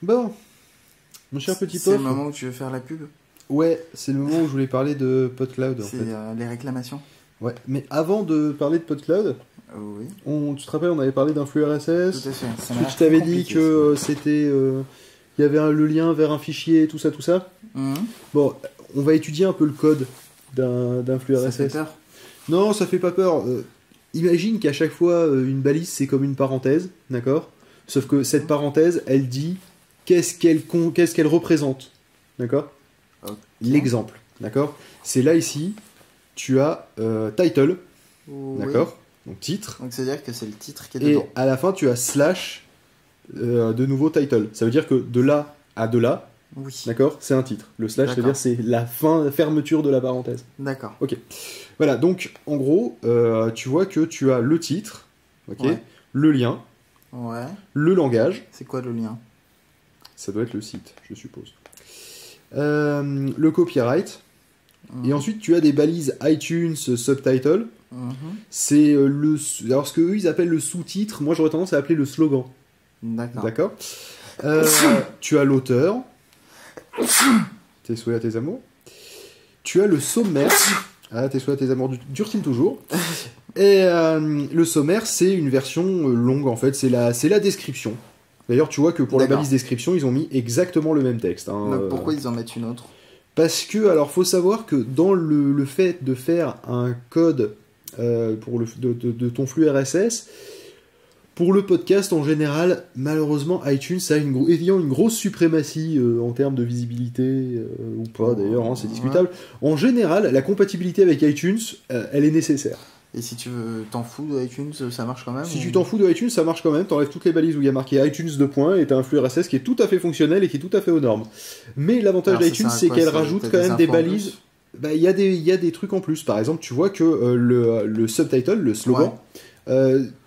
Bon, mon cher petit C'est pof. le moment où tu veux faire la pub. Ouais, c'est le moment où je voulais parler de PodCloud en C'est fait. les réclamations. Ouais, mais avant de parler de PodCloud, Oui, tu te rappelles, on avait parlé d'un flux RSS. tout à fait. Ça m'a l'air Je t'avais très dit compliqué, que c'était, il y avait le lien vers un fichier, tout ça, tout ça. ça. Mhm. Bon, on va étudier un peu le code d'un flux Ça RSS. fait peur. Non, ça fait pas peur. Imagine qu'à chaque fois, une balise, c'est comme une parenthèse, d'accord? Sauf que cette parenthèse, elle dit qu'est-ce qu'elle représente, d'accord? Ok. L'exemple, d'accord? C'est là, ici, tu as title, Oui. d'accord? Donc titre. Donc c'est-à-dire que c'est le titre qui est Et dedans. à la fin, tu as slash de nouveau title. Ça veut dire que de là à de là, Oui. d'accord? C'est un titre. Le slash, D'accord. c'est-à-dire c'est la fermeture de la parenthèse. D'accord. Voilà, donc en gros, tu vois que tu as le titre, ok, Ouais. le lien, Ouais. le langage, C'est quoi le lien? ça doit être le site, je suppose. Le copyright, et ensuite tu as des balises iTunes subtitle. Mhm. C'est alors ce que eux ils appellent le sous-titre, moi j'aurais tendance à appeler le slogan. D'accord. D'accord. Tu as l'auteur. Tes souhaits à tes amours. Tu as le sommaire. Ah, tes souhaits à tes amours durent-ils toujours. Et le sommaire, c'est une version longue en fait. C'est la description. D'ailleurs, tu vois que pour la D'accord. balise description, ils ont mis exactement le même texte. Hein, Donc pourquoi ils en mettent une autre? Parce que, alors, faut savoir que dans le fait de faire un code pour de ton flux RSS, pour le podcast en général, malheureusement, iTunes a ayant une grosse suprématie en termes de visibilité, ou pas d'ailleurs, hein, c'est discutable. En général, la compatibilité avec iTunes, elle est nécessaire. Et si tu t'en fous de iTunes, ça marche quand même? Si ou- tu t'en fous de iTunes, ça marche quand même, t'enlèves toutes les balises où il y a marqué iTunes 2 points, et t'as un flux RSS qui est tout à fait fonctionnel et qui est tout à fait aux normes. Mais l'avantage Alors, ça d'iTunes, sert à c'est quoi, qu'elle ça? rajoute T'as quand des même des infos en balises. plus? Bah, il y a des trucs en plus. Par exemple, tu vois que le subtitle, le slogan,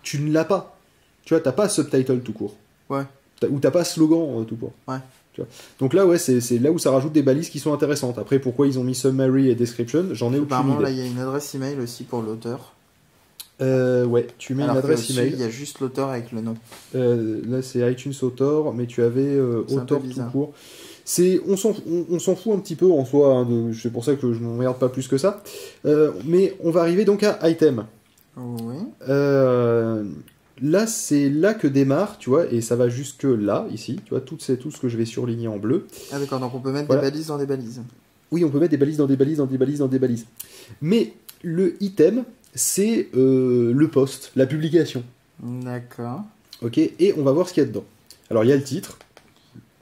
tu ne l'as pas. Tu vois, t'as pas subtitle tout court. Ouais. Ou t'as pas slogan tout court. Ouais. Tu vois. Donc là, ouais, c'est là où ça rajoute des balises qui sont intéressantes. Après, pourquoi ils ont mis summary et description, j'en ai aucune Apparemment, là, idée. il y a une adresse email aussi pour l'auteur. Ouais, tu mets Alors une que adresse au-dessus, email. il y a juste l'auteur avec le nom. Là, c'est iTunes Author, mais tu avais C'est un peu Author tout bizarre. court. On s'en fout un petit peu en soi, hein, c'est pour ça que je m'emmerde pas plus que ça. Mais on va arriver donc à item. Oui. Là, c'est là que démarre, tu vois, et ça va jusque là, ici, tu vois, tout ce que je vais surligner en bleu. Ah d'accord, donc on peut mettre Voilà. des balises dans des balises. Oui, on peut mettre des balises dans des balises, dans des balises, dans des balises. Mais le item, c'est le post, la publication. D'accord. Ok, et on va voir ce qu'il y a dedans. Alors, il y a le titre,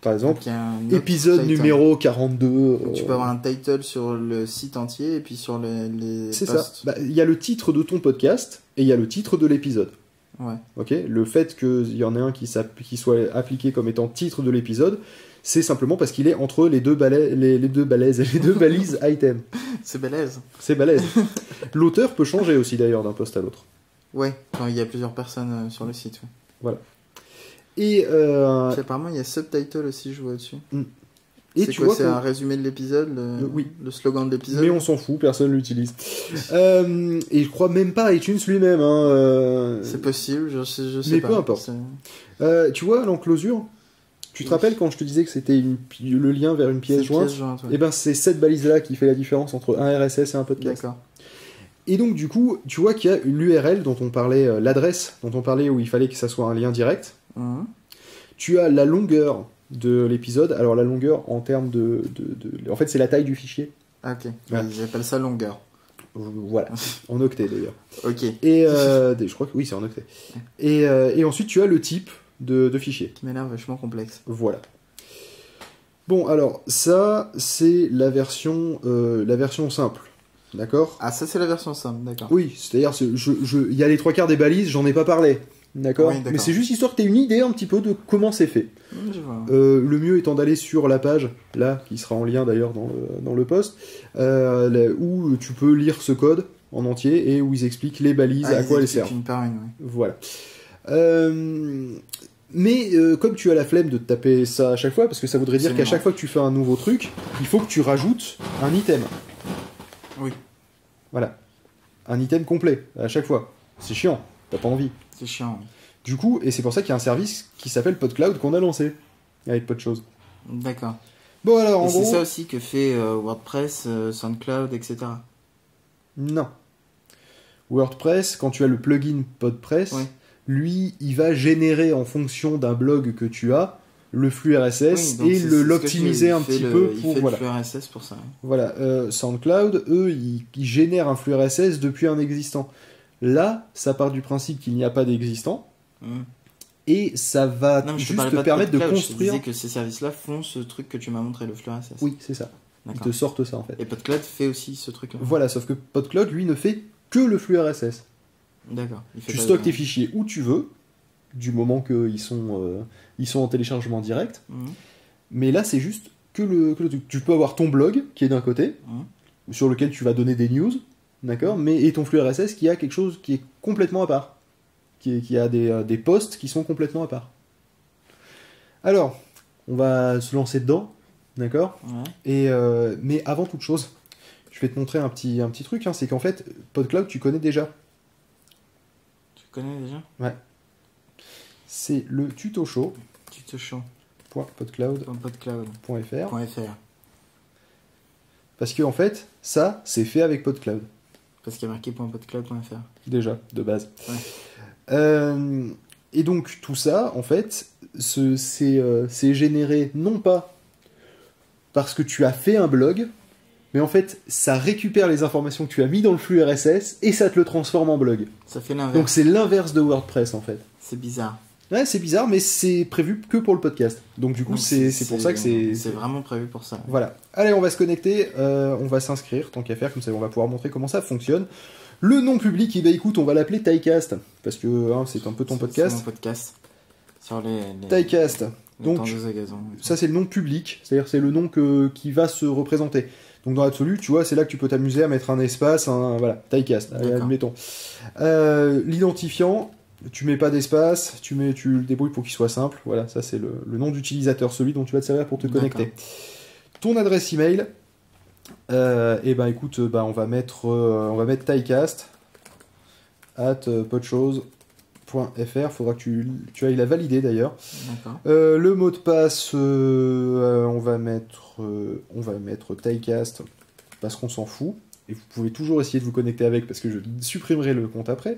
par exemple, Donc, il y a un autre épisode title. numéro 42. Donc, tu peux avoir un title sur le site entier et puis sur les C'est ça. posts. Bah, il y a le titre de ton podcast et il y a le titre de l'épisode. Ouais. Ok, le fait qu'il y en ait un qui soit appliqué comme étant titre de l'épisode, c'est simplement parce qu'il est entre les deux balises item. C'est balèze. C'est balèze. L'auteur peut changer aussi d'ailleurs d'un post à l'autre. Ouais, quand il y a plusieurs personnes sur le site. Ouais. Et, Puis apparemment, il y a subtitle aussi, je vois dessus. et C'est tu quoi, vois c'est qu'on- un résumé de l'épisode, oui. le slogan de l'épisode. mais on s'en fout, personne l'utilise. Et je crois même pas iTunes lui-même. Hein, C'est possible, je sais mais pas. peu importe. C'est tu vois l'enclosure. Tu te rappelles quand je te disais que c'était le lien vers une pièce une jointe? pièce jointe, ouais. Et ben c'est cette balise-là qui fait la différence entre un RSS et un podcast. D'accord. Et donc du coup, tu vois qu'il y a l'URL dont on parlait, l'adresse dont on parlait où il fallait que ça soit un lien direct. Mhm. Tu as la longueur de l'épisode. Alors la longueur en termes en fait c'est la taille du fichier. Ah, ok. Ouais. Ils appellent ça longueur. Voilà, en octet d'ailleurs. Ok. Et je crois que oui c'est en octet. Et ensuite tu as le type de fichier. Qui m'a l'air vachement complexe. Voilà. Bon alors ça c'est la version simple. D'accord? Ah, ça c'est la version simple, d'accord. Oui, c'est-à-dire, il y a les 3/4 des balises, j'en ai pas parlé. D'accord? Oui, d'accord. Mais c'est juste histoire que tu aies une idée un petit peu de comment c'est fait. Je vois. Le mieux étant d'aller sur la page, là, qui sera en lien d'ailleurs dans le post, où tu peux lire ce code en entier et où ils expliquent les balises, à ils quoi elles expliquent servent. une par une, ouais. Voilà. Mais comme tu as la flemme de te taper ça à chaque fois, parce que ça voudrait dire qu'à Absolument. chaque fois que tu fais un nouveau truc, il faut que tu rajoutes un item. Oui, Voilà. Un item complet, à chaque fois. C'est chiant, t'as pas envie. c'est chiant. Oui. Du coup, et c'est pour ça qu'il y a un service qui s'appelle PodCloud qu'on a lancé, avec PodChose. D'accord. Bon alors, en Et c'est gros... ça aussi que fait WordPress, SoundCloud, etc. Non. WordPress, quand tu as le plugin PodPress, Oui. lui, il va générer en fonction d'un blog que tu as le flux RSS Donc et c'est ce que l'optimiser un petit peu il pour... fait Voilà. le flux RSS pour ça. Oui. Voilà, SoundCloud, eux, ils génèrent un flux RSS depuis un existant. Là, ça part du principe qu'il n'y a pas d'existant, Mhm. et ça va Non, mais je te juste parlais te pas de permettre de PodCloud, construire... Je te disais que ces services-là font ce truc que tu m'as montré, le flux RSS. Oui, c'est ça. Ils D'accord. te sortent ça, en fait. Et PodCloud fait aussi ce truc-là. Voilà, sauf que PodCloud, lui, ne fait que le flux RSS. D'accord. Il fait Tu pas stockes de- tes fichiers où tu veux, du moment qu'ils sont en téléchargement direct. Mhm. Mais là, c'est juste que le truc. Tu peux avoir ton blog, qui est d'un côté, Mhm. sur lequel tu vas donner des news, d'accord, et ton flux RSS qui a quelque chose qui est complètement à part. Qui a des posts qui sont complètement à part. Alors, on va se lancer dedans, d'accord. Ouais. Mais avant toute chose, je vais te montrer un petit truc, hein, c'est qu'en fait, PodCloud, tu connais déjà. Tu connais déjà C'est le tuto Tu te chaud. show.podcloud.fr. PodCloud.fr. Parce que en fait, ça, c'est fait avec PodCloud. Parce qu'il y a marqué .podcloud.fr. Déjà, de base. Ouais. Et donc, tout ça, en fait, c'est généré non pas parce que tu as fait un blog, mais en fait, ça récupère les informations que tu as mis dans le flux RSS et ça te le transforme en blog. Ça fait l'inverse. Donc, c'est l'inverse de WordPress, en fait. C'est bizarre. Ouais, c'est bizarre, mais c'est prévu que pour le podcast. Donc, du coup, Donc, c'est pour ça que c'est... C'est vraiment prévu pour ça. Voilà. Allez, on va se connecter, on va s'inscrire, tant qu'à faire, comme ça on va pouvoir montrer comment ça fonctionne. Le nom public, eh ben, écoute, on va l'appeler Tycast, parce que hein, c'est un peu ton C'est podcast. mon podcast. Sur les Tycast. les Donc, tendeuses à gazon. ça c'est le nom public, c'est-à-dire c'est le nom qui va se représenter. Donc dans l'absolu, tu vois, c'est là que tu peux t'amuser à mettre un espace, voilà, Tycast, allez, D'accord. admettons. L'identifiant, tu mets pas d'espace, tu le débrouilles pour qu'il soit simple, voilà, ça c'est le nom d'utilisateur, celui dont tu vas te servir pour te D'accord. connecter. Ton adresse email, et ben écoute, on va mettre tycast @podchose.fr. Faudra que tu ailles la valider d'ailleurs. D'accord. Le mot de passe, on va mettre tycast parce qu'on s'en fout. Et vous pouvez toujours essayer de vous connecter avec parce que je supprimerai le compte après.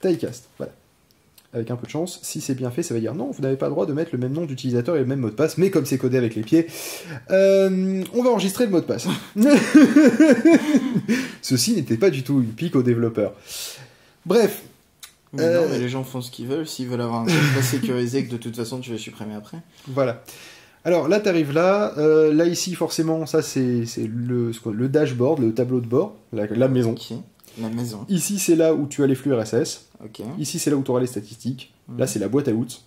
Tycast, voilà. Avec un peu de chance, si c'est bien fait, ça va dire non, vous n'avez pas le droit de mettre le même nom d'utilisateur et le même mot de passe, mais comme c'est codé avec les pieds, on va enregistrer le mot de passe. Ceci n'était pas du tout une pique aux développeurs. Bref. Mais non, mais les gens font ce qu'ils veulent. S'ils veulent avoir un compte pas sécurisé que de toute façon tu vas supprimer après. Voilà. Alors là, t'arrives là. Là, ici, forcément, ça c'est le dashboard, le tableau de bord, la maison. Ok. La maison. Ici, c'est là où tu as les flux RSS. Ok. Ici, c'est là où tu auras les statistiques. Là, c'est la boîte à outils.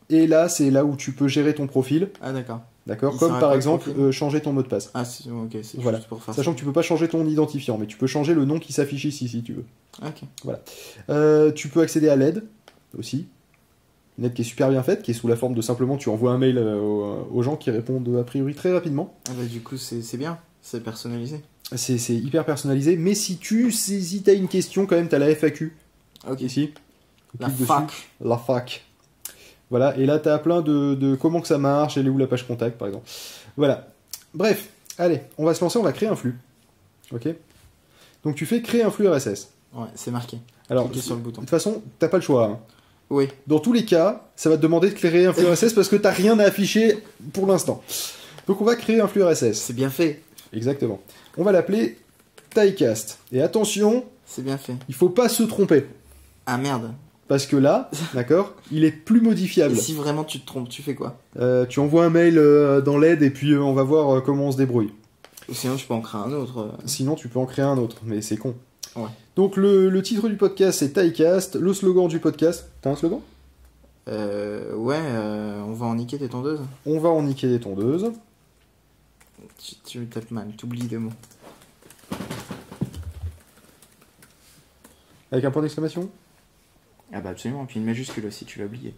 Et là, c'est là où tu peux gérer ton profil. Ah d'accord. D'accord. Il Comme sera par quoi, le exemple, profil changer ton mot de passe. Ah ok, c'est Voilà. juste pour faire Sachant que tu peux pas changer ton identifiant, mais tu peux changer le nom qui s'affiche ici si tu veux. ça. Ok. Tu peux accéder à l'aide aussi. Une aide qui est super bien faite, qui est sous la forme de simplement tu envoies un mail aux gens qui répondent a priori très rapidement. Ah bah du coup c'est bien. C'est personnalisé. C'est hyper personnalisé, mais si t'as une question, quand même, t'as la FAQ. Ok. Ici. La Clique dessus. fac. La fac. Voilà, et là t'as plein de comment que ça marche, elle est où la page contact par exemple. Voilà. Bref, allez, on va se lancer, on va créer un flux. Ok. Donc tu fais créer un flux RSS. Ouais, c'est marqué. Alors, Cliquez sur le de bouton. toute façon, t'as pas le choix. Hein. Oui. Dans tous les cas, ça va te demander de créer un flux RSS parce que t'as rien à afficher pour l'instant. Donc on va créer un flux RSS. C'est bien fait. Exactement. On va l'appeler Tycast. Et attention, C'est bien fait. il faut pas se tromper. Ah merde. Parce que là, d'accord, il est plus Et modifiable. si vraiment tu te trompes, tu fais quoi? Tu envoies un mail dans l'aide et puis on va voir comment on se débrouille. Ou sinon tu peux en créer un autre. Sinon, tu peux en créer un autre, mais c'est con. Ouais. Donc le titre du podcast, c'est Tycast. Le slogan du podcast, t'as un slogan? Ouais, on va en niquer des tondeuses. On va en niquer des tondeuses. Tu me tapes mal, t'oublies des mots. Avec un point d'exclamation? Ah bah absolument, puis une majuscule aussi, tu l'as oublié.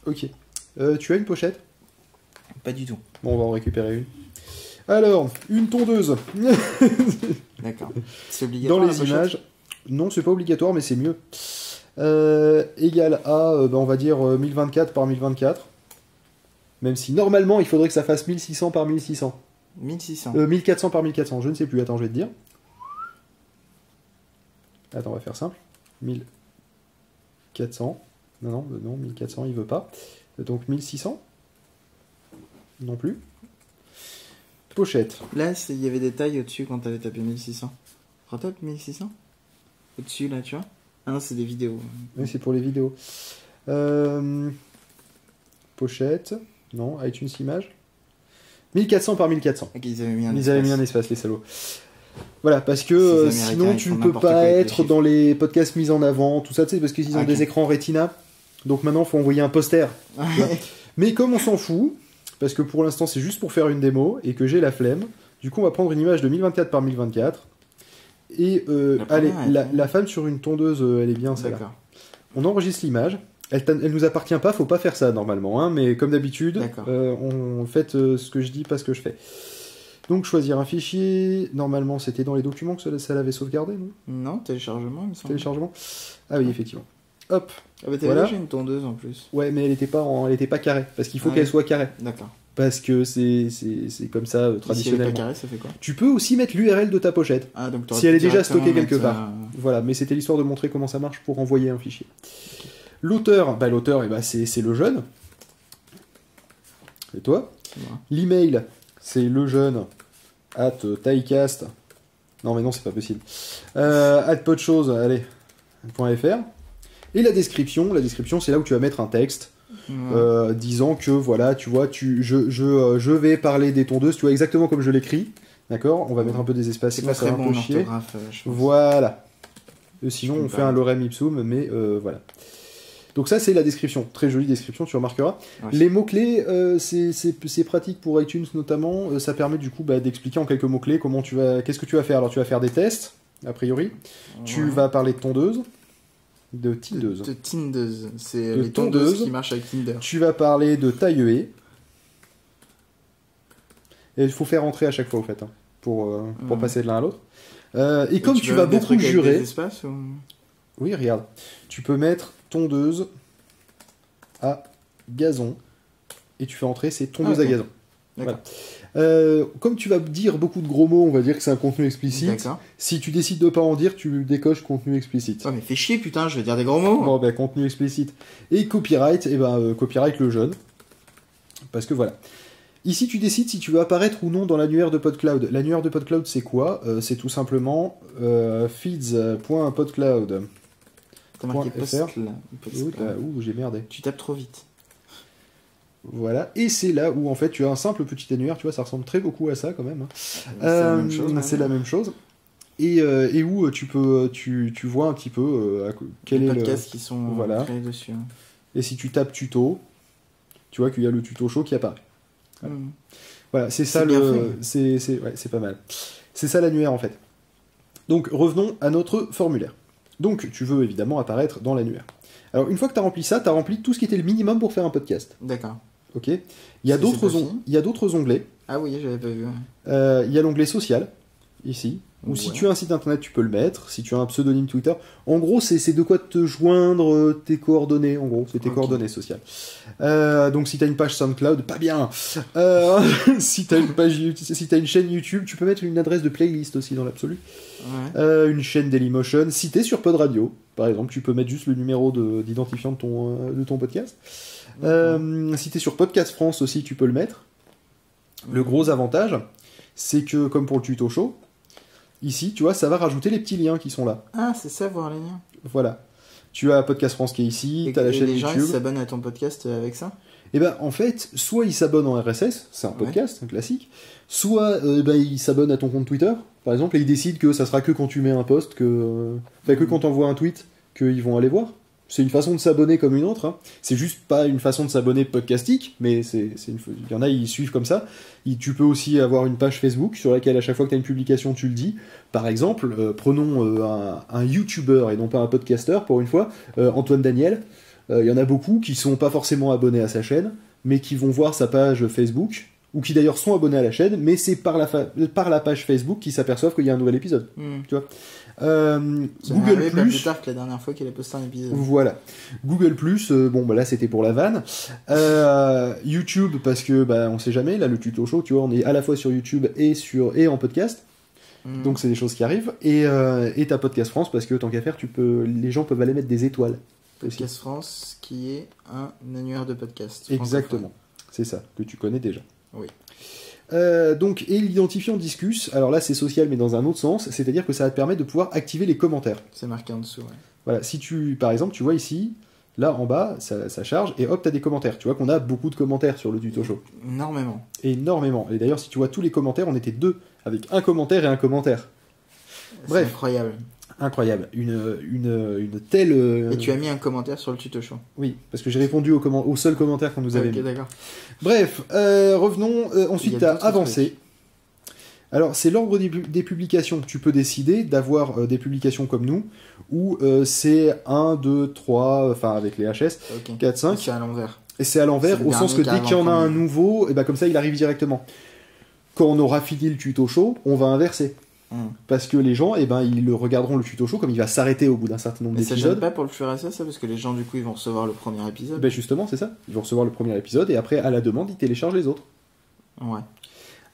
Ok. Tu as une pochette? Pas du tout. Bon, on va en récupérer une. Alors, une tondeuse. D'accord. C'est obligatoire. Dans la les pochette images, non, c'est pas obligatoire, mais c'est mieux. Égal à, on va dire, 1024 par 1024. Même si, normalement, il faudrait que ça fasse 1600 par 1600. 1600. 1400 par 1400, je ne sais plus. Attends, je vais te dire. Attends, on va faire simple. 1400. Non, 1400, il veut pas. Donc 1600. Non plus. Pochette. Là, il y avait des tailles au-dessus quand t'avais tapé 1600. Retape 1600 au-dessus, là, tu vois. Ah non, c'est des vidéos. Oui, c'est pour les vidéos. Pochette. Non, iTunes Images. 1400 par 1400. Ok, ils avaient mis un Ils espace. avaient mis un espace, les salauds. Voilà, parce que Ces Américains, sinon ils tu font ne peux n'importe quoi pas avec les être chiffres. dans les podcasts mis en avant, tout ça, tu sais, parce qu'ils ont Ok. des écrans Retina. Donc maintenant, il faut envoyer un poster. Ouais. Mais comme on s'en fout, parce que pour l'instant, c'est juste pour faire une démo et que j'ai la flemme, du coup, on va prendre une image de 1024 par 1024. Et La allez, première, elle- la femme sur une tondeuse, elle est bien, celle-là. D'accord. On enregistre l'image. Elle nous appartient pas, faut pas faire ça normalement, hein, mais comme d'habitude, D'accord. on fait ce que je dis, pas ce que je fais. Donc choisir un fichier, normalement c'était dans les documents que ça l'avait sauvegardé, non? Non, téléchargement, il me semble. Téléchargement. Ah oui, effectivement. Hop. Ah bah t'avais Voilà. déjà une tondeuse en plus. Ouais, mais elle était pas carrée, parce qu'il faut Ah qu'elle oui. soit carrée, D'accord. parce que c'est comme ça Si elle est traditionnellement. pas carrée, ça fait quoi? Tu peux aussi mettre l'URL de ta pochette. Ah, donc t'aurais Si elle pu est déjà directement stockée quelque mettre, part. Voilà, mais c'était l'histoire de montrer comment ça marche pour envoyer un fichier. L'auteur, c'est le jeune. Et toi? c'est moi. L'email, c'est lejeune@taicast. Non, mais non, c'est pas possible. @podchose, allez, .fr. Et la description, c'est là où tu vas mettre un texte Ouais. disant que voilà, tu vois, je vais parler des tondeuses, tu vois, exactement comme je l'écris. D'accord? On va mettre un peu des espaces, C'est sinon pas ça très va bon un en peu chier. orthographe, je pense. Voilà. Sinon, Je peux on me fait un lorem ipsum, mais voilà. Donc ça, c'est la description. Très jolie description, tu remarqueras. Ouais. Les mots-clés, c'est pratique pour iTunes notamment. Ça permet du coup d'expliquer en quelques mots-clés qu'est-ce que tu vas faire. Alors, tu vas faire des tests, a priori. Tu Ouais. vas parler de tondeuse, de tindeuse. De Tindeuse. C'est De les tondeuses tondeuse. qui marchent avec Tinder. Tu vas parler de taille-haie. Et il faut faire entrer à chaque fois, au fait, hein, pour Ouais. passer de l'un à l'autre. Et comme tu peux vas mettre des beaucoup trucs avec jurer... des espaces, ou... Oui, regarde. Tu peux mettre tondeuse à gazon. Et tu fais entrer ces tondeuses Ah, ok. à gazon. D'accord. Comme tu vas dire beaucoup de gros mots, on va dire que c'est un contenu explicite. D'accord. Si tu décides de pas en dire, tu décoches contenu explicite. Ouais, mais fais chier, putain, je vais dire des gros mots. Bon, ben, contenu explicite. Et copyright, copyright le jeune. Parce que voilà. Ici, tu décides si tu veux apparaître ou non dans l'annuaire de PodCloud. L'annuaire de PodCloud, c'est quoi? C'est tout simplement feeds.podcloud. T'as marqué .fr. post là. Post, là. Ouh, j'ai merdé. Tu tapes trop vite. Voilà. Et c'est là où, en fait, tu as un simple petit annuaire. Tu vois, ça ressemble très beaucoup à ça, quand même. C'est la même chose. C'est la même chose. Et où tu vois un petit peu quel Les est podcasts qui sont Voilà. créés dessus. hein. Et si tu tapes tuto, tu vois qu'il y a le tuto chaud qui apparaît. Voilà. Hmm. Voilà, c'est ça C'est bien c'est pas mal. C'est ça l'annuaire en fait. Donc revenons à notre formulaire. Donc tu veux évidemment apparaître dans l'annuaire. Alors une fois que tu as rempli ça, tu as rempli tout ce qui était le minimum pour faire un podcast. D'accord. OK? Il y a C'est d'autres pas fini. il y a d'autres onglets. Ah oui, j'avais pas vu. ouais. Il y a l'onglet social ici. Ou si Ouais. tu as un site internet, tu peux le mettre. Si tu as un pseudonyme Twitter, en gros, c'est de quoi te joindre tes coordonnées. En gros, c'est tes Ok. coordonnées sociales. Donc, si tu as une page SoundCloud, pas bien. Si tu as une chaîne YouTube, tu peux mettre une adresse de playlist aussi dans l'absolu. Ouais. Une chaîne Dailymotion. Si tu es sur Pod Radio, par exemple, tu peux mettre juste le numéro d'identifiant de ton podcast. Si tu es sur Podcast France aussi, tu peux le mettre. Le gros avantage, c'est que, comme pour le tuto show, ici, tu vois, ça va rajouter les petits liens qui sont là. Ah, c'est ça, voir les liens. Voilà. Tu as Podcast France qui est ici, tu as la Et chaîne les gens, ils YouTube. s'abonnent à ton podcast avec ça? Et ben en fait, soit ils s'abonnent en RSS, c'est un podcast, un classique, soit ils s'abonnent à ton compte Twitter, par exemple, et ils décident que ça sera que quand tu mets un post, que quand tu envoies un tweet, qu'ils vont aller voir. C'est une façon de s'abonner comme une autre. Hein. C'est juste pas une façon de s'abonner podcastique, mais il y en a, ils suivent comme ça. Tu peux aussi avoir une page Facebook sur laquelle à chaque fois que tu as une publication, tu le dis. Par exemple, prenons un YouTuber et non pas un podcaster, pour une fois, Antoine Daniel. Il y en a beaucoup qui sont pas forcément abonnés à sa chaîne, mais qui vont voir sa page Facebook ou qui d'ailleurs sont abonnés à la chaîne, mais c'est par la page Facebook qu'ils s'aperçoivent qu'il y a un nouvel épisode. Tu vois. Google pas plus tard que la dernière fois qu'il a posté un épisode. Voilà. Google bon bah là c'était pour la vanne. YouTube parce que bah on sait jamais, là le tuto show, tu vois, on est à la fois sur YouTube et en podcast. Donc c'est des choses qui arrivent. Et t'as Podcast France parce que tant qu'à faire, les gens peuvent aller mettre des étoiles. Podcast France qui est un annuaire de podcast. Exactement. C'est ça, que tu connais déjà. Oui. Donc, et l'identifiant Disqus, alors là c'est social mais dans un autre sens, c'est-à-dire que ça va te permettre de pouvoir activer les commentaires. C'est marqué en dessous, ouais. Voilà, si par exemple, tu vois ici, là en bas, ça charge, et hop, t'as des commentaires. Tu vois qu'on a beaucoup de commentaires sur le tuto show. Énormément. Et d'ailleurs, si tu vois tous les commentaires, on était 2, avec un commentaire et un commentaire. Bref. Incroyable. Une telle... Et tu as mis un commentaire sur le tuto show. Oui, parce que j'ai répondu au seul commentaire qu'on nous avait mis. Ok, d'accord. Bref, revenons ensuite à avancer. Alors, c'est l'ordre des publications. Tu peux décider d'avoir des publications comme nous, où c'est 1, 2, 3, enfin avec les HS, 4, 5. C'est à l'envers. Et c'est à l'envers, au sens que dès qu'il y en a un nouveau, et ben comme ça, il arrive directement. Quand on aura fini le tuto show, on va inverser. Parce que les gens, ils le regarderont le tuto show, comme il va s'arrêter au bout d'un certain nombre d'épisodes. Mais ça gêne pas pour le flux RSS, ça, parce que les gens, du coup, ils vont recevoir le premier épisode. Ben justement, c'est ça. Ils vont recevoir le premier épisode, et après, à la demande, ils téléchargent les autres. Ouais.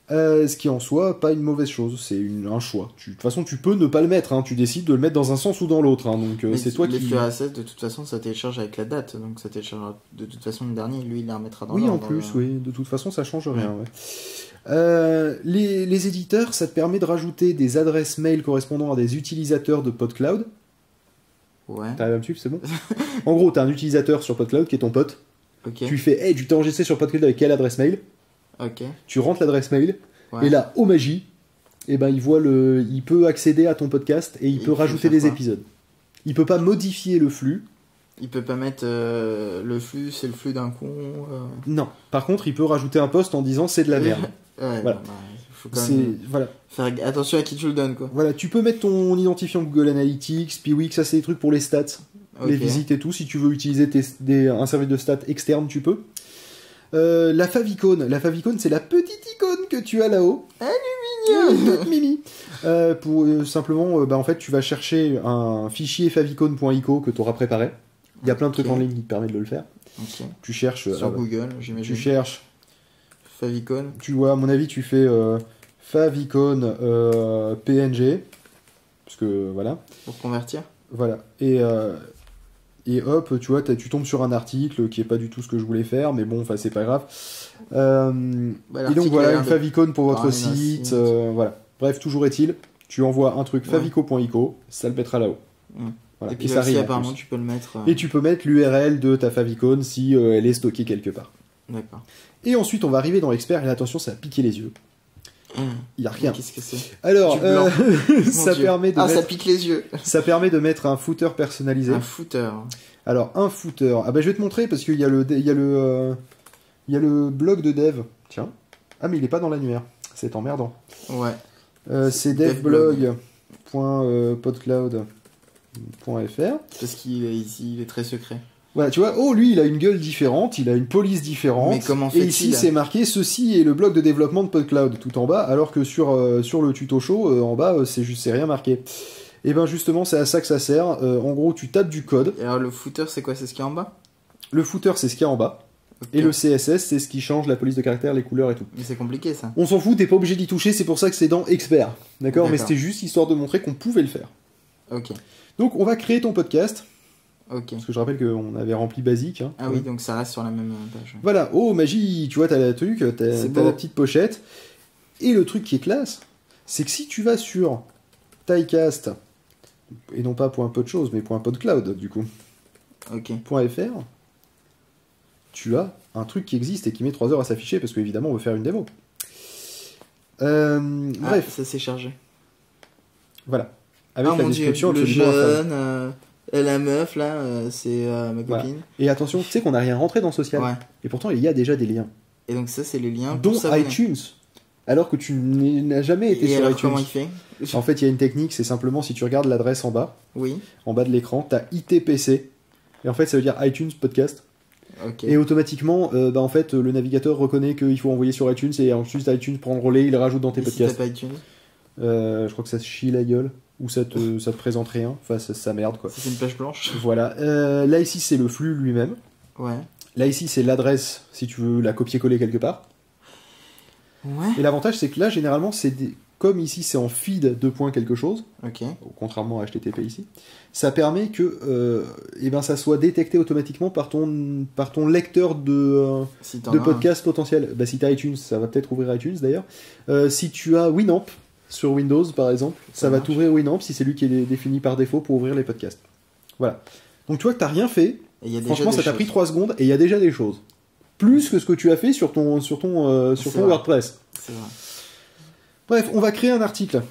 Ce qui en soi, pas une mauvaise chose, c'est un choix. De toute façon, tu peux ne pas le mettre, hein. Tu décides de le mettre dans un sens ou dans l'autre. Hein. Donc c'est toi qui... Les flux RSS, de toute façon, ça télécharge avec la date, donc ça télécharge de toute façon le dernier, lui, il la remettra dans l'ordre. Oui, en plus, oui. De toute façon, ça change rien. Ouais. Les éditeurs, ça te permet de rajouter des adresses mail correspondant à des utilisateurs de PodCloud. Ouais. T'arrives à me suivre, c'est bon. En gros, t'as un utilisateur sur PodCloud qui est ton pote. Okay. Tu fais, hey, tu t'es enregistré sur PodCloud avec quelle adresse mail? Ok. Tu rentres l'adresse mail, et là, oh magie, il peut accéder à ton podcast et il peut rajouter des épisodes. Il peut pas modifier le flux. Il peut pas mettre le flux, c'est le flux d'un con. Non. Par contre, il peut rajouter un post en disant c'est de la merde. Ouais, voilà. Faut quand même faire attention à qui tu le donnes, quoi. Voilà, tu peux mettre ton identifiant Google Analytics, Piwik, ça c'est des trucs pour les stats, les visites et tout. Si tu veux utiliser un service de stats externe, tu peux. La favicon, c'est la petite icône que tu as là-haut. Elle est mignonne. Mimi. Pour simplement, en fait, tu vas chercher un fichier favicon.ico que tu auras préparé. Il y a plein de trucs en ligne qui te permettent de le faire. Tu cherches sur Google, j'imagine. Tu cherches favicon. Tu vois, à mon avis, tu fais favicon PNG, parce que voilà. Pour convertir. Voilà. Et hop, tu vois, tu tombes sur un article qui est pas du tout ce que je voulais faire, mais bon, enfin c'est pas grave. Et donc voilà, une favicon pour votre site, voilà. Bref, toujours est-il, tu envoies un truc favico.ico, ça le mettra là-haut. Voilà. Et puis ça aussi, apparemment, tu peux le mettre. Et tu peux mettre l'URL de ta favicon si elle est stockée quelque part. D'accord. Et ensuite, on va arriver dans l'expert, et attention, ça a piqué les yeux. Il n'y a rien. Qu'est-ce que c'est? Alors, ça permet de ça pique les yeux. Ça permet de mettre un footer personnalisé. Un footer. Alors, un footer. Ah bah je vais te montrer parce qu'il y a le blog de dev. Tiens. Ah mais il est pas dans l'annuaire. C'est emmerdant. Ouais. C'est devblog.podcloud.fr. Parce qu'il est très secret. Voilà, tu vois, oh lui il a une gueule différente, il a une police différente. Mais comment fait-il? Et ici c'est marqué ceci est le blog de développement de PodCloud tout en bas, alors que sur le tuto show en bas c'est rien marqué. Et ben justement c'est à ça que ça sert. En gros tu tapes du code. Et alors le footer c'est quoi? C'est ce qu'il y a en bas? Le footer c'est ce qu'il y a en bas. Okay. Et le CSS c'est ce qui change la police de caractère, les couleurs et tout. Mais c'est compliqué ça. On s'en fout, t'es pas obligé d'y toucher, c'est pour ça que c'est dans Expert. D'accord. Mais c'était juste histoire de montrer qu'on pouvait le faire. Ok. Donc on va créer ton podcast. Ok. Parce que je rappelle qu'on avait rempli basique. Hein. Ah oui, donc ça reste sur la même page. Voilà, oh magie, tu vois, t'as la truc, t'as la petite pochette. Et le truc qui est classe, c'est que si tu vas sur Tycast, et non pas .podchose, mais .podcloud, du coup, .fr, tu as un truc qui existe et qui met 3 heures à s'afficher, parce qu'évidemment, on veut faire une démo. Bref. Ça s'est chargé. Voilà. Avec la description le jeune... la meuf, là, c'est ma copine. Voilà. Et attention, tu sais qu'on n'a rien rentré dans social. Ouais. Et pourtant, il y a déjà des liens. Et donc ça, c'est les liens dont iTunes. Alors que tu n'as jamais été sur iTunes. Comment il fait? En fait, il y a une technique, c'est simplement si tu regardes l'adresse en bas, en bas de l'écran, tu as ITPC. Et en fait, ça veut dire iTunes Podcast. Ok. Et automatiquement, en fait, le navigateur reconnaît qu'il faut envoyer sur iTunes et ensuite iTunes prend le relais, il le rajoute dans tes Et si podcasts. t'as pas iTunes, Je crois que ça se chie la gueule ou ça te présente rien. Enfin, ça merde quoi. ça c'est une page blanche. Voilà. Là ici, c'est le flux lui-même. Ouais. Là ici, c'est l'adresse si tu veux la copier-coller quelque part. Ouais. Et l'avantage, c'est que là, généralement, comme ici, c'est en feed de point quelque chose, Ok. contrairement à HTTP ici, ça permet que ça soit détecté automatiquement par ton lecteur de Si t'en as un. podcast potentiel. Bah, si tu as iTunes, ça va peut-être ouvrir iTunes d'ailleurs. Si tu as Winamp sur Windows, par exemple, ça va marche. t'ouvrir Winamp si c'est lui qui est défini par défaut pour ouvrir les podcasts. Voilà. Donc tu vois que tu n'as rien fait. Et il y a déjà Franchement, des ça t'a choses. pris 3 secondes et il y a déjà des choses. Plus que ce que tu as fait sur ton vrai. WordPress. C'est vrai. Bref, on va créer un article.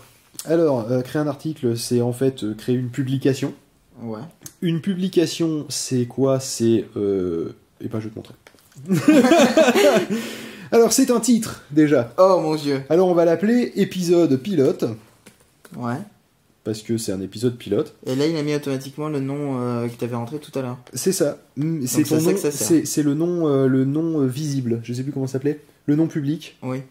Alors, créer un article, c'est en fait créer une publication. Ouais. Une publication, c'est quoi? C'est... Eh ben, je vais te montrer. Alors, c'est un titre, déjà. Oh mon dieu. Alors, on va l'appeler épisode pilote, Ouais. parce que c'est un épisode pilote. Et là, il a mis automatiquement le nom que t'avais rentré tout à l'heure. C'est ça. C'est c'est ton ça nom, que ça sert. c'est le nom visible. Je sais plus comment ça s'appelait. Le nom public. Oui.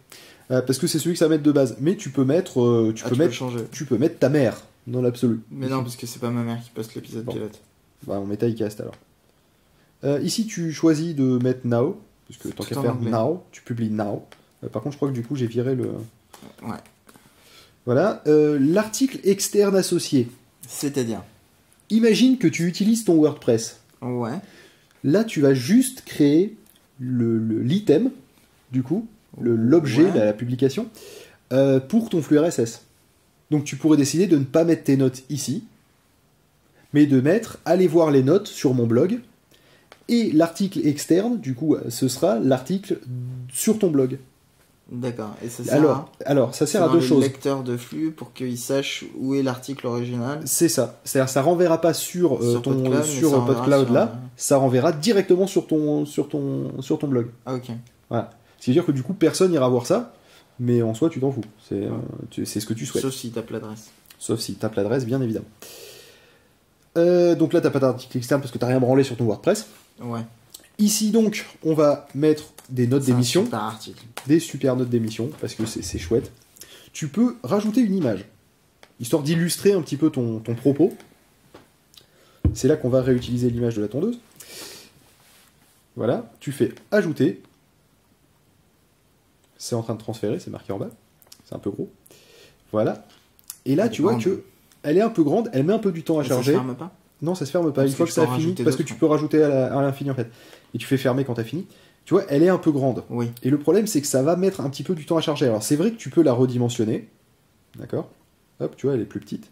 Parce que c'est celui que ça va mettre de base. Mais tu peux mettre, Tu peux le changer. tu peux mettre ta mère dans l'absolu. Mais non, parce que c'est pas ma mère qui poste l'épisode Bon. pilote. Bah, on met Tycast alors. Ici, tu choisis de mettre now, parce que tant Tout qu'à en faire anglais. now, tu publies now. Par contre, je crois que du coup, j'ai viré le. Ouais. Voilà. L'article externe associé. C'est-à-dire. Imagine que tu utilises ton WordPress. Ouais. Là, tu vas juste créer l'item, du coup, l'objet, Ouais. la publication, pour ton flux RSS. Donc, tu pourrais décider de ne pas mettre tes notes ici, mais de mettre allez voir les notes sur mon blog. Et l'article externe, du coup, ce sera l'article sur ton blog. D'accord. Et ça sert Alors, ça sert à dans deux le choses. lecteur de flux pour qu'il sache où est l'article original. C'est ça. C'est-à-dire, ça renverra pas sur, Sur ton PodCloud, mais sur ça renverra PodCloud sur, là, ça renverra directement sur ton blog. Ah, ok. Voilà. C'est-à-dire que du coup, personne n'ira voir ça, mais en soi, tu t'en fous. C'est c'est ce que tu souhaites. Sauf s'il tape l'adresse. Sauf si tu tapes l'adresse, bien évidemment. Donc là, t'as pas d'article externe parce que t'as rien branlé sur ton WordPress. Ouais. Ici, donc, on va mettre des notes C'est un d'émission. super article. Des super notes d'émission, parce que c'est chouette. Tu peux rajouter une image, histoire d'illustrer un petit peu ton propos. C'est là qu'on va réutiliser l'image de la tondeuse. Voilà, tu fais ajouter. C'est en train de transférer, c'est marqué en bas. C'est un peu gros. Voilà. Et là, Elle est tu vois grande. que elle est un peu grande, elle met un peu du temps à Et ça charger. se ferme pas. Non, ça se ferme pas. Parce Une fois que que tu peux ça en a fini, rajouter parce que d'autres. tu peux rajouter à l'infini en fait. Et tu fais fermer quand t'as fini. Tu vois, elle est un peu grande. Oui. Et le problème, c'est que ça va mettre un petit peu du temps à charger. Alors, c'est vrai que tu peux la redimensionner. D'accord? Hop, tu vois, elle est plus petite.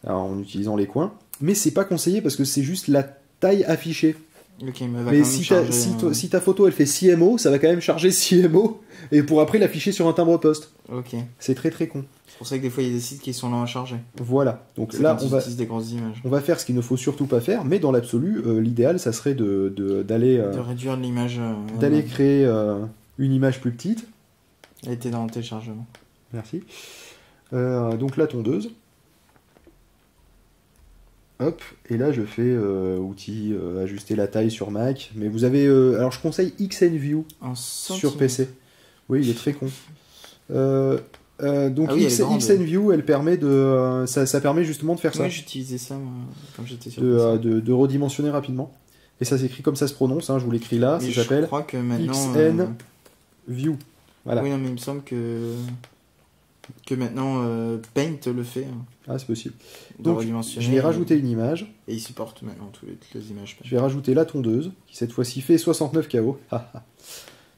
Alors, en utilisant les coins. Mais c'est pas conseillé parce que c'est juste la taille affichée. Ok, mais va Mais quand même si, charger, si ta photo, elle fait 6 MO, ça va quand même charger 6 MO. Et pour après l'afficher sur un timbre-poste. Ok. C'est très très con. C'est pour ça que des fois il y a des sites qui sont lents à charger. Voilà. Donc C'est là, quand ils utilisent des grosses images. on va faire ce qu'il ne faut surtout pas faire. Mais dans l'absolu, l'idéal, ça serait d'aller De réduire l'image. d'aller créer une image plus petite. Elle était dans le téléchargement. Merci. Donc la tondeuse. Hop, et là je fais outil, ajuster la taille sur Mac. Mais vous avez... alors je conseille XNView En sur PC. Oui, il est très con. Donc Ah oui, elle est grande. XNView, elle permet de... ça permet justement de faire ça. Oui, j'utilisais ça moi, quand j'étais sur De redimensionner rapidement. Et ça s'écrit comme ça se prononce, hein, je vous l'écris là, Mais ça je s'appelle crois que maintenant. XNView. Voilà. Oui, non, mais il me semble que maintenant Paint le fait. Hein, Ah, c'est possible. de Donc, redimensionner. je vais rajouter une image. Et il supporte maintenant toutes les images. Je vais rajouter la tondeuse, qui cette fois-ci fait 69 KO.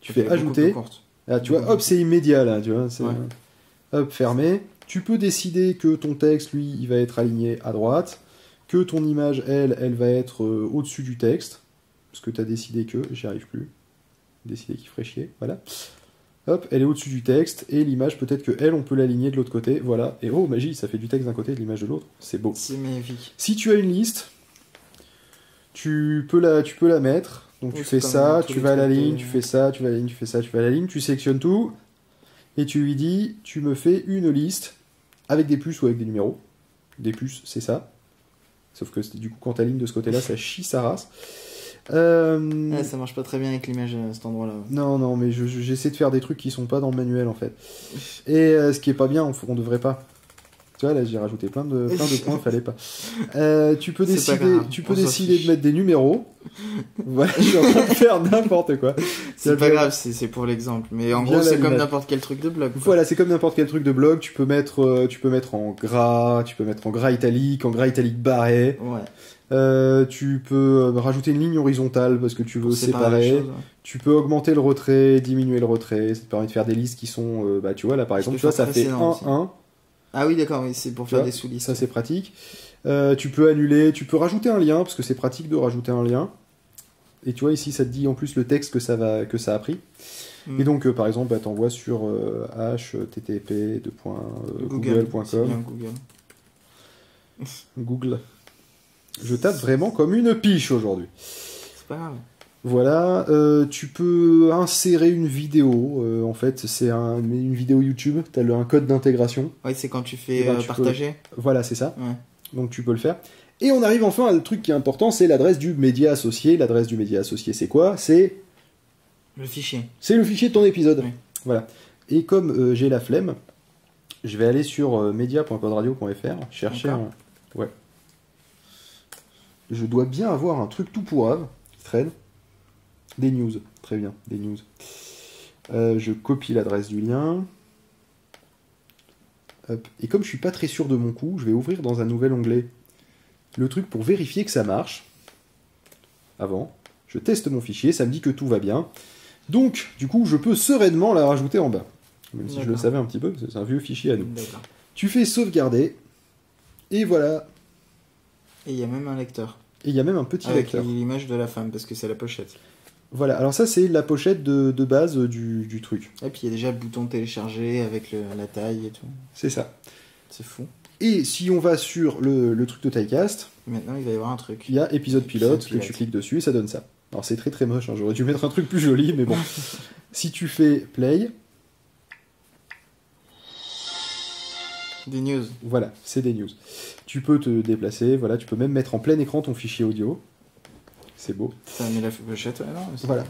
Tu fais Elle est beaucoup ajouter. plus courte. Ah, tu vois, hop, c'est immédiat là, tu vois. Ouais. Hop, fermé. Tu peux décider que ton texte, lui, il va être aligné à droite, que ton image, elle va être au-dessus du texte, parce que tu as décidé que, j'y arrive plus, décidé qu'il ferait chier, voilà. Hop, elle est au-dessus du texte, et l'image, peut-être que elle, on peut l'aligner de l'autre côté, voilà. Et oh, magie, ça fait du texte d'un côté et de l'image de l'autre, c'est beau. C'est magnifique. Si tu as une liste, tu peux la mettre. Donc Oui, tu c'est fais comme ça, tous tu les vas à la trucs ligne, de- tu fais ça, tu vas à la ligne, tu fais ça, tu vas à la ligne, tu sélectionnes tout, et tu lui dis, tu me fais une liste avec des puces ou avec des numéros. Des puces, c'est ça. Sauf que du coup, quand tu alignes de ce côté-là, ça chie sa race. Ouais, ça marche pas très bien avec l'image à cet endroit-là. Non, non, mais j'essaie de faire des trucs qui sont pas dans le manuel en fait. Et ce qui est pas bien, on devrait pas. Tu vois, là j'ai rajouté plein de points, fallait pas. Tu peux C'est pas décider, grave, tu peux on s'en décider fiche. de mettre des numéros. Voilà, je suis en train de faire n'importe quoi. C'est pas grave, c'est pour l'exemple. Mais en Bien gros, c'est la comme lunette. n'importe quel truc de blog. quoi. Voilà, c'est comme n'importe quel truc de blog. Tu peux mettre en gras, tu peux mettre en gras italique barré. Ouais. Tu peux rajouter une ligne horizontale parce que tu veux Pour séparer les séparer. choses, ouais. Tu peux augmenter le retrait, diminuer le retrait. Ça te permet de faire des listes qui sont, bah tu vois là par exemple, peux tu vois, faire ça fait précédent aussi. 1-1. Ah oui, d'accord, oui, c'est pour Tu faire vois, des sous-listes. Ça c'est pratique. Tu peux annuler, tu peux rajouter un lien parce que c'est pratique de rajouter un lien. Et tu vois ici ça te dit en plus le texte que ça a pris. Mm. Et donc par exemple bah, t'envoies sur http Google. C'est google.com. bien Google. Google. Je tape vraiment comme une piche aujourd'hui. C'est pas grave. Voilà, tu peux insérer une vidéo. En fait, c'est une vidéo YouTube. T'as un code d'intégration. Ouais, c'est quand tu fais Eh ben, tu partager. Voilà, c'est ça. Ouais. Donc tu peux le faire. Et on arrive enfin à le truc qui est important, c'est l'adresse du média associé. L'adresse du média associé, c'est quoi? C'est Le fichier. le fichier de ton épisode. Oui. Voilà. Et comme j'ai la flemme, je vais aller sur media.podradio.fr chercher D'accord. Ouais. Je dois bien avoir un truc tout pourrave qui traîne. Des news. Très bien, des news. Je copie l'adresse du lien. Hop. Et comme je suis pas très sûr de mon coup, je vais ouvrir dans un nouvel onglet le truc pour vérifier que ça marche. Avant, je teste mon fichier, ça me dit que tout va bien. Donc, du coup, je peux sereinement la rajouter en bas. Même si je le D'accord. savais un petit peu, parce que c'est un vieux fichier à nous. D'accord. Tu fais sauvegarder. Et voilà. Et il y a même un lecteur. Et il y a même un petit Avec lecteur. l'image de la femme, parce que c'est la pochette. Voilà, alors ça c'est la pochette de base du truc. Et puis il y a déjà le bouton télécharger avec la taille et tout. C'est ça. C'est fou. Et si on va sur le truc de Tycast, Maintenant, il va y avoir un truc. il y a épisode pilote, Épisode pilote. que tu cliques dessus et ça donne ça. Alors c'est très très moche, hein, j'aurais dû mettre un truc plus joli, mais bon. Si tu fais play, Des news. voilà, c'est des news. Tu peux te déplacer, voilà, tu peux même mettre en plein écran ton fichier audio. C'est beau. Ça a mis la pochette, ouais, non c'est- Voilà.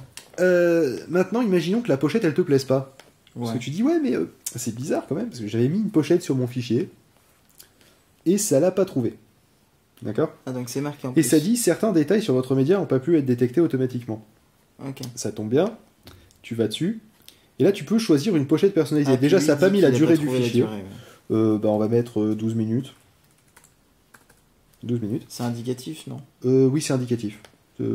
Maintenant, imaginons que la pochette elle te plaise pas. Parce Ouais. que tu dis, ouais, mais c'est bizarre quand même, parce que j'avais mis une pochette sur mon fichier et ça l'a pas trouvé. D'accord? Ah, donc c'est marqué en Et plus. ça dit, certains détails sur votre média n'ont pas pu être détectés automatiquement. Ok. Ça tombe bien, tu vas dessus, et là tu peux choisir une pochette personnalisée. Ah, Déjà, puis ça lui n'a pas dit mis la qu'il a durée pas du trouvé la fichier. durée, ouais. Bah, on va mettre 12 minutes. 12 minutes. C'est indicatif, non? Oui, c'est indicatif.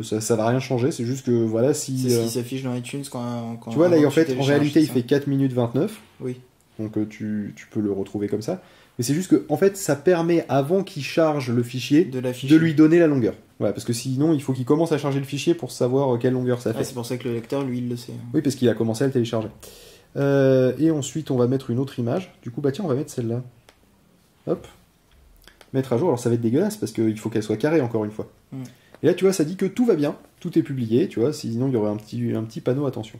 Ça va rien changer, c'est juste que voilà, si. C'est ce qui s'affiche dans iTunes quand Tu vois, là, avant en que fait, en télécharges, réalité, c'est il ça fait 4 minutes 29. Oui. Donc tu peux le retrouver comme ça. Mais c'est juste que, en fait, ça permet, avant qu'il charge le fichier, De l'affiche. de lui donner la longueur. Voilà, parce que sinon, il faut qu'il commence à charger le fichier pour savoir quelle longueur ça fait. Ah, c'est pour ça que le lecteur, lui, il le sait. Oui, parce qu'il a commencé à le télécharger. Et ensuite, on va mettre une autre image. Du coup, bah tiens, on va mettre celle-là. Hop. Mettre à jour. Alors, ça va être dégueulasse parce qu'il faut qu'elle soit carrée, encore une fois. Mm. Et là, tu vois, ça dit que tout va bien. Tout est publié, tu vois. Sinon, il y aurait un petit panneau attention.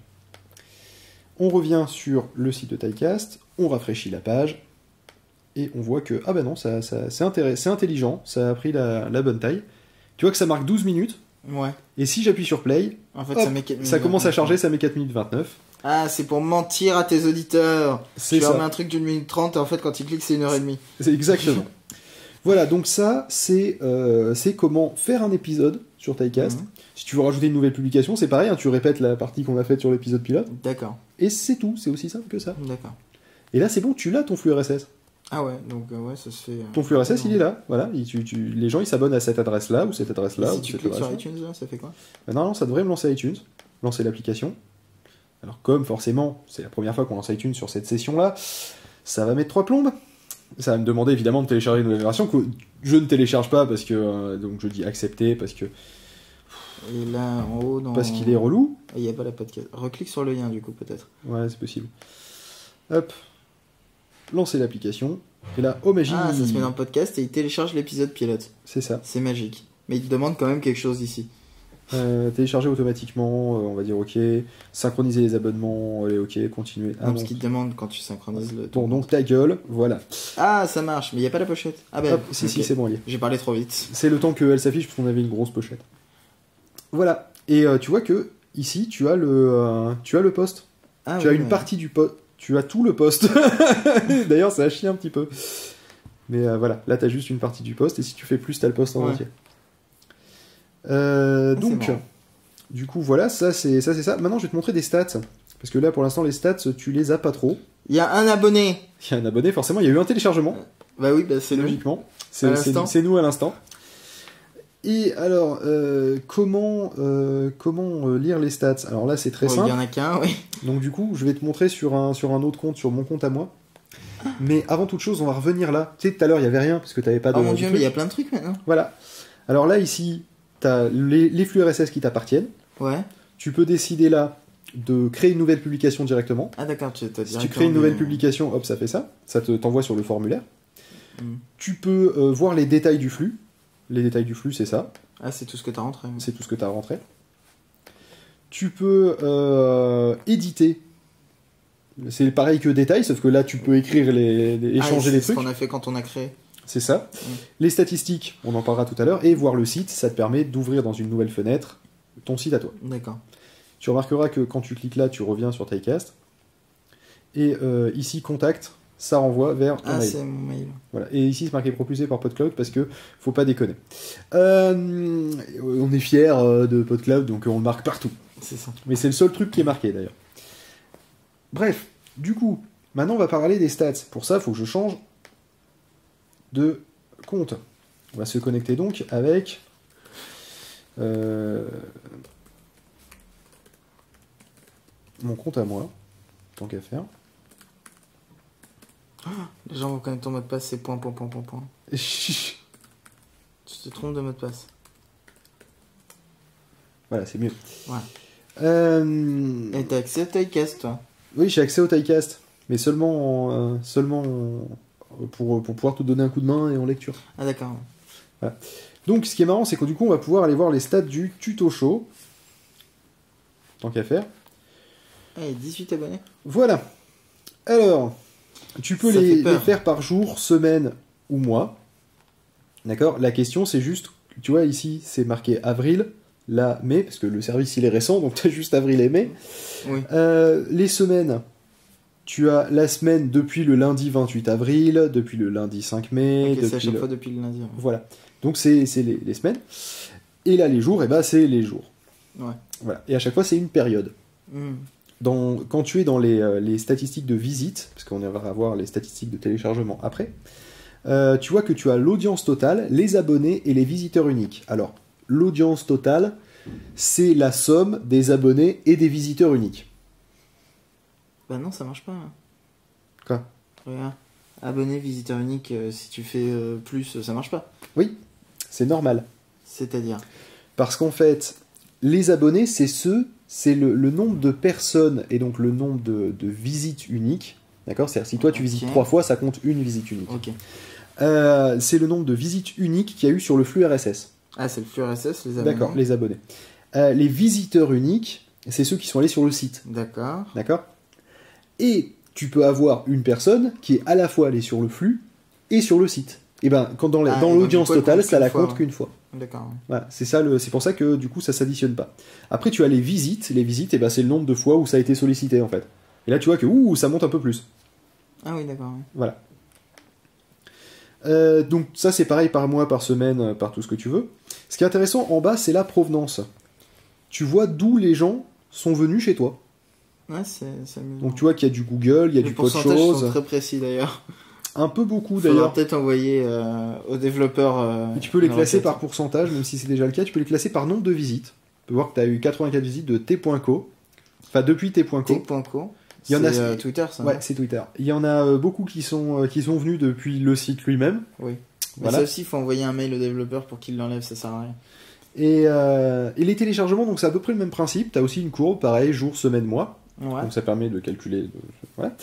On revient sur le site de Tycast. On rafraîchit la page. Et on voit que, ah bah non, c'est intelligent. Ça a pris la bonne taille. Tu vois que ça marque 12 minutes. Ouais. Et si j'appuie sur play, En fait, hop, ça met 4 ça commence à charger, ça met 4 minutes 29. Ah, c'est pour mentir à tes auditeurs. C'est Tu leur mets ça. un truc d'une minute 30 et en fait, quand ils cliquent, c'est 1h30. C'est exactement. Voilà, donc ça, c'est comment faire un épisode sur Tycast. Mhm. Si tu veux rajouter une nouvelle publication, c'est pareil, hein, tu répètes la partie qu'on a faite sur l'épisode pilote. D'accord. Et c'est tout, c'est aussi simple que ça. D'accord. Et là, c'est bon, tu l'as ton flux RSS. Ah ouais, donc ouais, ça se fait. Ton flux RSS, il est là. Voilà, les gens, ils s'abonnent à cette adresse-là, ou cette Et adresse-là, si ou tu cette cliques sur adresse-là. iTunes, là, ça fait quoi? Normalement, ça devrait me lancer iTunes, lancer l'application. Alors, comme forcément, c'est la première fois qu'on lance iTunes sur cette session-là, ça va mettre 3 plombes. Ça va me demander évidemment de télécharger une nouvelle version que je ne télécharge pas parce que. Donc je dis accepter parce que. Et là, en haut, dans. Parce qu'il est relou. Il n'y a pas la podcast. Reclique sur le lien, du coup, peut-être. Ouais, c'est possible. Hop. Lancer l'application. Et là, oh magie. Ah, ça se met dans le podcast et il télécharge l'épisode pilote. C'est ça. C'est magique. Mais il te demande quand même quelque chose ici. Télécharger automatiquement, on va dire OK. Synchroniser les abonnements, allez OK, continuer. Ah Non, non. parce qu'il te demande quand tu synchronises le. Bon, donc ta gueule, voilà. Ah, ça marche, mais il n'y a pas la pochette. Ah ben, Hop, si, ok. si, c'est bon, elle y est. J'ai parlé trop vite. C'est le temps qu'elle s'affiche parce qu'on avait une grosse pochette. Voilà. Et tu vois que ici, tu as le post. Ah, Tu as oui, une ouais. partie du post. Tu as tout le post. D'ailleurs, ça a chié un petit peu. Mais voilà, là, tu as juste une partie du post. Et si tu fais plus, tu as le post en Ouais. entier. C'est Donc, marrant. du coup, voilà, ça c'est ça. Maintenant, je vais te montrer des stats. Parce que là, pour l'instant, les stats, tu les as pas trop. Il y a un abonné. Il y a un abonné, forcément. Il y a eu un téléchargement, Bah oui, bah c'est lui. logiquement. À l'instant. C'est nous à l'instant. Et alors, comment lire les stats? Alors là, c'est très Oh, il simple. y en a qu'un, oui. Donc du coup, je vais te montrer sur un autre compte, sur mon compte à moi. Mais avant toute chose, on va revenir là. Tu sais, tout à l'heure, il y avait rien parce que tu n'avais pas de. Oh mon de dieu, truc. mais il y a plein de trucs maintenant. Voilà. Alors là, ici, tu as les flux RSS qui t'appartiennent. Ouais. Tu peux décider là de créer une nouvelle publication directement. Ah d'accord, tu as Si tu crées une nouvelle publication, hop, ça fait ça. Ça t'envoie sur le formulaire. Mm. Tu peux voir les détails du flux. Les détails du flux, c'est ça. Ah, c'est tout ce que t'as rentré. C'est tout ce que tu as rentré. Tu peux éditer. C'est pareil que détail, sauf que là, tu peux écrire échanger les C'est ce trucs. qu'on a fait quand on a créé. C'est ça. Les statistiques, on en parlera tout à l'heure. Et voir le site, ça te permet d'ouvrir dans une nouvelle fenêtre ton site à toi. D'accord. Tu remarqueras que quand tu cliques là, tu reviens sur Tycast. Et ici, contact, ça renvoie vers ton Ah, mail. c'est mon mail. Voilà. Et ici, c'est marqué propulsé par PodCloud parce que faut pas déconner. On est fiers de PodCloud, donc on le marque partout. C'est ça. Mais c'est le seul truc qui est marqué d'ailleurs. Bref, du coup, maintenant on va parler des stats. Pour ça, il faut que je change de compte. On va se connecter donc avec mon compte à moi, tant qu'à faire. Les gens vont connaître ton mot de passe, c'est point. Tu te trompes de mot de passe. Voilà, c'est mieux. Ouais. Et t'as accès à Tycast, toi. Oui, j'ai accès au Tycast, mais seulement pour pouvoir te donner un coup de main et en lecture. Ah d'accord. Donc, ce qui est marrant, c'est que du coup, on va pouvoir aller voir les stats du tuto show. Tant qu'à faire. Ah, il y a 18 abonnés. Voilà. Alors, tu peux Ça fait les peur. faire par jour, semaine ou mois. D'accord? La question, c'est juste, tu vois, ici, c'est marqué avril, là, mai, parce que le service, il est récent, donc tu as juste avril et mai. Oui. Les semaines, tu as la semaine depuis le lundi 28 avril, depuis le lundi 5 mai. Ok, c'est à depuis chaque le- fois depuis le lundi. Ouais. Voilà. Donc, c'est les semaines. Et là, les jours, c'est les jours. Ouais. Voilà. Et à chaque fois, c'est une période. Hmm. Quand tu es dans les statistiques de visite, parce qu'on va voir les statistiques de téléchargement après, tu vois que tu as l'audience totale, les abonnés et les visiteurs uniques. Alors, l'audience totale, c'est la somme des abonnés et des visiteurs uniques. Bah non, ça marche pas. Hein. Quoi? Regarde. Abonné, visiteur unique, si tu fais plus, ça marche pas. Oui, c'est normal. C'est-à-dire. Parce qu'en fait, les abonnés, c'est le nombre de personnes et donc le nombre de visites uniques. D'accord? C'est-à-dire, si toi tu visites Ok. 3 fois, ça compte une visite unique. Ok. C'est le nombre de visites uniques qu'il y a eu sur le flux RSS. Ah, c'est le flux RSS, les abonnés. D'accord, les abonnés. Les visiteurs uniques, c'est ceux qui sont allés sur le site. D'accord. D'accord? Et tu peux avoir une personne qui est à la fois allée sur le flux et sur le site. Et ben, quand dans Ah, et dans donc, l'audience du coup, elle totale, compte ça qu'une la fois, compte ouais. qu'une fois. D'accord. Voilà, c'est pour ça que du coup ça s'additionne pas. Après tu as les visites, c'est le nombre de fois où ça a été sollicité en fait. Et là tu vois que ça monte un peu plus. Ah oui, d'accord. Ouais. Voilà. Donc ça c'est pareil par mois, par semaine, par tout ce que tu veux. Ce qui est intéressant en bas c'est la provenance. Tu vois d'où les gens sont venus chez toi. Ouais, c'est amusant. Donc tu vois qu'il y a du Google, il y a Les du code pourcentages sont chose, très précis d'ailleurs. un peu beaucoup Faudra d'ailleurs. peut-être envoyer aux développeurs. Et tu peux les une classer recette. par pourcentage, même si c'est déjà le cas, tu peux les classer par nombre de visites. Tu peux voir que tu as eu 84 visites de t.co, enfin depuis t.co. T.co. Il y en a- C'est Twitter, ça. Ouais, non c'est Twitter. Il y en a beaucoup qui sont venus depuis le site lui-même. Oui. Mais Voilà. ça aussi, il faut envoyer un mail au développeur pour qu'il l'enlève, ça sert à rien. Et les téléchargements, donc c'est à peu près le même principe. Tu as aussi une courbe, pareil, jour, semaine, mois. Ouais. Donc ça permet de calculer. Voilà.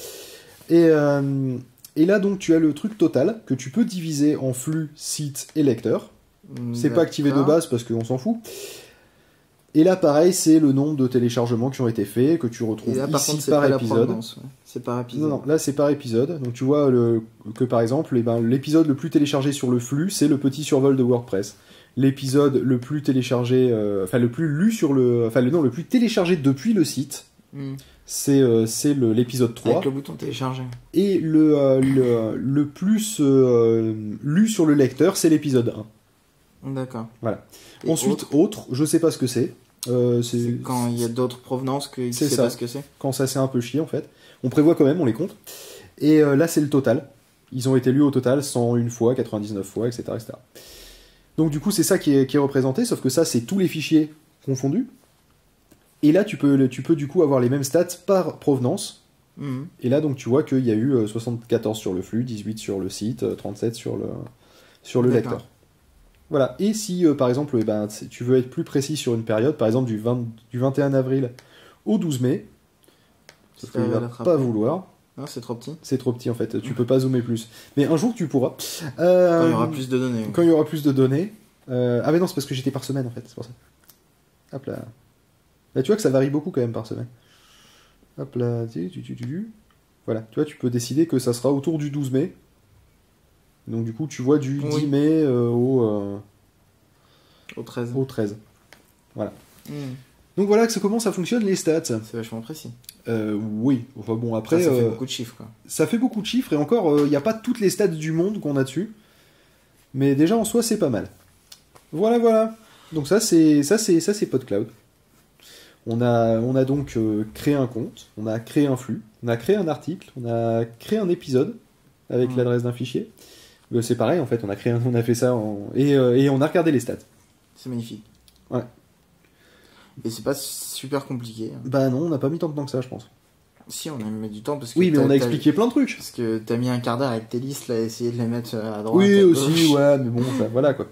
Et là, donc, tu as le truc total que tu peux diviser en flux, site et lecteur. C'est pas activé de D'accord. base parce qu'on s'en fout. Et là, pareil, c'est le nombre de téléchargements qui ont été faits, que tu Et retrouves là, par contre, ici c'est par pas la épisode. provenance. Ouais. C'est par épisode. Non, non, là c'est par épisode. Donc tu vois que par exemple, l'épisode le plus téléchargé sur le flux, c'est le petit survol de WordPress. l'épisode le plus téléchargé, enfin le plus lu sur le, enfin non, le plus téléchargé depuis le site, c'est l'épisode 3. Avec le bouton télécharger. Et le plus lu sur le lecteur, c'est l'épisode 1. D'accord. Voilà. Et Ensuite, autre, je sais pas ce que c'est. C'est quand il y a d'autres provenances que C'est sait ça. pas ce que c'est. Quand ça c'est un peu chier en fait. On prévoit quand même, on les compte. Et là c'est le total. Ils ont été lus au total 101 fois, 99 fois, etc. etc. Donc du coup c'est ça qui est représenté, sauf que ça c'est tous les fichiers confondus. Et là tu peux du coup avoir les mêmes stats par provenance. Et là donc tu vois qu'il y a eu 74 sur le flux, 18 sur le site, 37 sur le lecteur. Voilà. Et si par exemple tu veux être plus précis sur une période, par exemple du 21 avril au 12 mai, sauf qu'il va pas vouloir. Non, c'est trop petit. C'est trop petit en fait, tu peux pas zoomer plus. Mais un jour tu pourras. Quand il y aura plus de données. Quand il y aura plus de données. Ah mais non, c'est parce que j'étais par semaine en fait, c'est pour ça. Hop là. Là tu vois que ça varie beaucoup quand même par semaine. Hop là, voilà, tu vois, tu peux décider que ça sera autour du 12 mai. Donc du coup tu vois du 10 mai au 13. Au 13. Voilà. Donc voilà comment ça fonctionne les stats. C'est vachement précis. Oui, enfin bon après... ça fait beaucoup de chiffres quoi. Ça fait beaucoup de chiffres et encore, il n'y a pas toutes les stats du monde qu'on a dessus. Mais déjà en soi c'est pas mal. Voilà. Donc ça c'est PodCloud. On a donc créé un compte, on a créé un flux, on a créé un article, on a créé un épisode avec l'adresse d'un fichier. C'est pareil en fait, on a fait ça et on a regardé les stats. C'est magnifique. Ouais. Et c'est pas super compliqué. Bah non, on n'a pas mis tant de temps que ça, je pense. Si, on a mis du temps parce que... Oui, mais on a expliqué plein de trucs. Parce que t'as mis un quart d'heure avec tes listes, là, à essayer de les mettre à droite. Oui, aussi, ouais, mais bon, voilà quoi.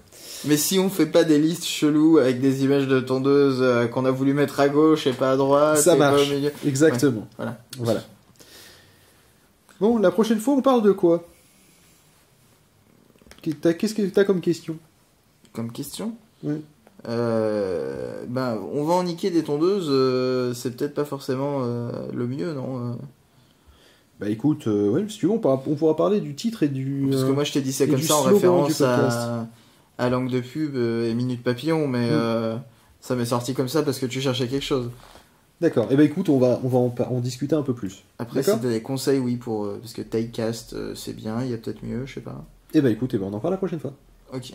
Mais si on fait pas des listes cheloues avec des images de tondeuses qu'on a voulu mettre à gauche et pas à droite... Ça marche, pas au milieu... exactement. Ouais, voilà. Bon, la prochaine fois, on parle de quoi? Qu'est-ce que t'as comme question? Comme question? Oui. On va en niquer des tondeuses, c'est peut-être pas forcément le mieux, non Bah écoute, ouais, si tu veux, on pourra parler du titre et du... Parce que moi je t'ai dit ça comme ça en référence à Langue de Pub et Minute Papillon, mais ça m'est sorti comme ça parce que tu cherchais quelque chose. D'accord, et bah écoute, on va en discuter un peu plus. Après, si t'as des conseils, oui, parce que Typecast c'est bien, il y a peut-être mieux, je sais pas. Et bah écoute, on en parle la prochaine fois. Ok.